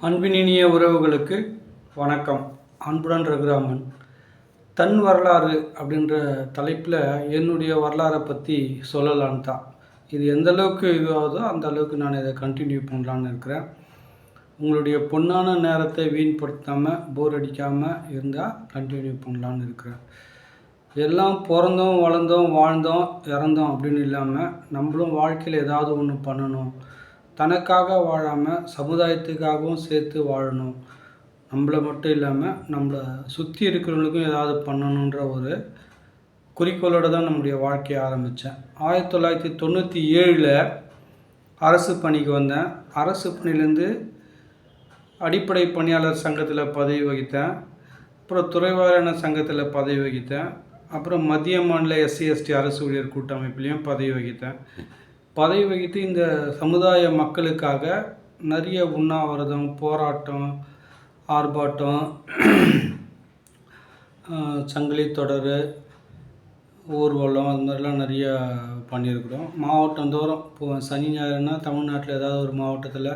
அன்பினிய உறவுகளுக்கு வணக்கம். அன்புடன் ரகுராமன். தன் வரலாறு அப்படின்ற தலைப்பில் என்னுடைய வரலாறை பற்றி சொல்லலான்னு தான். இது எந்த அளவுக்கு இதுவாகுதோ அந்த அளவுக்கு நான் இதை கண்டினியூ பண்ணலான்னு இருக்கிறேன். உங்களுடைய பொன்னான நேரத்தை வீண்படுத்தாமல் போர் அடிக்காமல் இருந்தால் கண்டினியூ பண்ணலான்னு இருக்கிறேன். எல்லாம் பிறந்தோம் வளர்ந்தோம் வாழ்ந்தோம் இறந்தோம் அப்படின்னு இல்லாமல் நம்மளும் வாழ்க்கையில் ஏதாவது ஒன்று பண்ணணும். தனக்காக வாழாமல் சமுதாயத்துக்காகவும் சேர்த்து வாழணும். நம்மளை மட்டும் இல்லாமல் நம்மளை சுற்றி இருக்கிறவங்களுக்கும் ஏதாவது பண்ணணுன்ற ஒரு குறிக்கோளோடு தான் நம்முடைய வாழ்க்கையை ஆரம்பித்தேன். 1997 அரசு பணிக்கு வந்தேன். அரசு பணிலேருந்து அடிப்படை பணியாளர் சங்கத்தில் பதவி வகித்தேன். அப்புறம் துறைவாரியான சங்கத்தில் பதவி வகித்தேன். அப்புறம் மத்திய மாநில SC/ST அரசு ஊழியர் கூட்டமைப்புலேயும் பதவி வகித்தேன். பதவி வகித்து இந்த சமுதாய மக்களுக்காக நிறைய உண்ணாவிரதம், போராட்டம், ஆர்ப்பாட்டம், சங்கிலி தொடர், ஊர்வலம் அது மாதிரிலாம் நிறையா பண்ணியிருக்கிறோம். மாவட்டந்தோறும் இப்போ சனி ஞாயிறுனா தமிழ்நாட்டில் ஏதாவது ஒரு மாவட்டத்தில்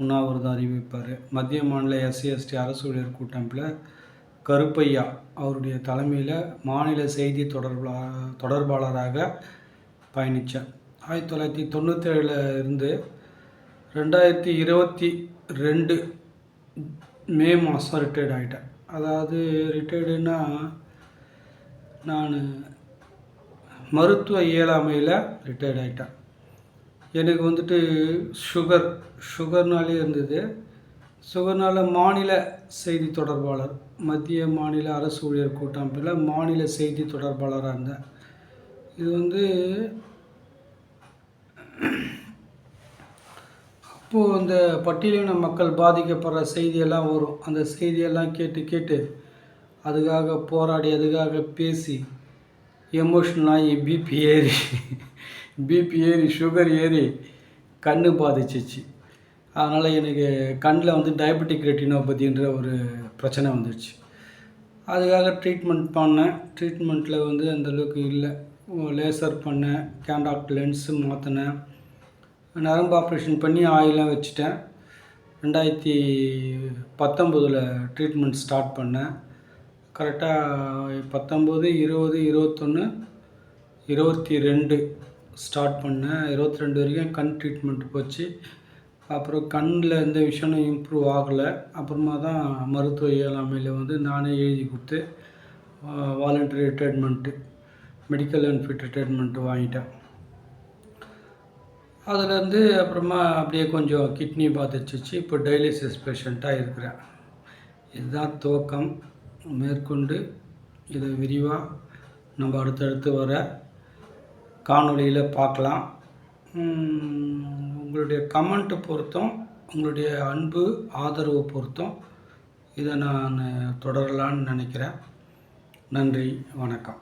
உண்ணாவிரதம் அறிவிப்பார். மத்திய மாநில SC/ST அரசு ஊழியர் கூட்டமைப்பில் கருப்பையா அவருடைய தலைமையில் மாநில செய்தி தொடர்பாளராக பயணித்தேன். 1997 இருந்து 2022 மே மாதம் ரிட்டையர்ட் ஆகிட்டேன். அதாவது ரிட்டையர்டுன்னா நான் மருத்துவ இயலாமையில் ரிட்டையர்ட் ஆகிட்டேன். எனக்கு வந்துட்டு சுகர்னாலே இருந்தது. சுகர்னால் மாநில செய்தி தொடர்பாளர், மத்திய மாநில அரசு ஊழியர் கூட்டமைப்பில் மாநில செய்தி தொடர்பாளராக இருந்தேன். இது வந்து அப்போது அந்த பட்டியலின மக்கள் பாதிக்கப்படுற செய்தியெல்லாம் வரும். அந்த செய்தியெல்லாம் கேட்டு அதுக்காக போராடி அதுக்காக பேசி எமோஷ்னல் ஆகி பிபி ஏறி சுகர் ஏறி கண் பாதிச்சிச்சு. அதனால் எனக்கு கண்ணில் வந்து டயபெட்டிக் ரெட்டினோபதின்ற ஒரு பிரச்சனை வந்துடுச்சு. அதுக்காக ட்ரீட்மெண்ட் பண்ணேன். ட்ரீட்மெண்ட்டில் வந்து அந்தளவுக்கு இல்லை. லேசர் பண்ணேன், கேண்டாக்ட் லென்ஸு மாற்றினேன், நரம்பு ஆப்ரேஷன் பண்ணி ஆயிலாம் வச்சுட்டேன். 2019 ட்ரீட்மெண்ட் ஸ்டார்ட் பண்ணேன். கரெக்டாக 19, 20, 21, 22 ஸ்டார்ட் பண்ணேன். 22 வரைக்கும் கண் ட்ரீட்மெண்ட் போச்சு. அப்புறம் கண்ணில் எந்த விஷயமும் இம்ப்ரூவ் ஆகலை. அப்புறமா தான் மருத்துவ இயலாமையில் வந்து நானே எழுதி கொடுத்து voluntary retirement, medical benefit retirement வாங்கிட்டேன். அதுலேருந்து அப்புறமா அப்படியே கொஞ்சம் கிட்னி பாதிச்சிச்சு. இப்போ டயாலிசிஸ் பேஷண்ட்டாக இருக்கிறேன். இதுதான் துவக்கம். மேற்கொண்டு இதை விரிவாக நம்ம அடுத்தடுத்து வர காணொளியில் பார்க்கலாம். உங்களுடைய கமெண்ட்டு பொறுத்தும் உங்களுடைய அன்பு ஆதரவு பொறுத்தும் இதை நான் தொடரலான்னு நினைக்கிறேன். நன்றி, வணக்கம்.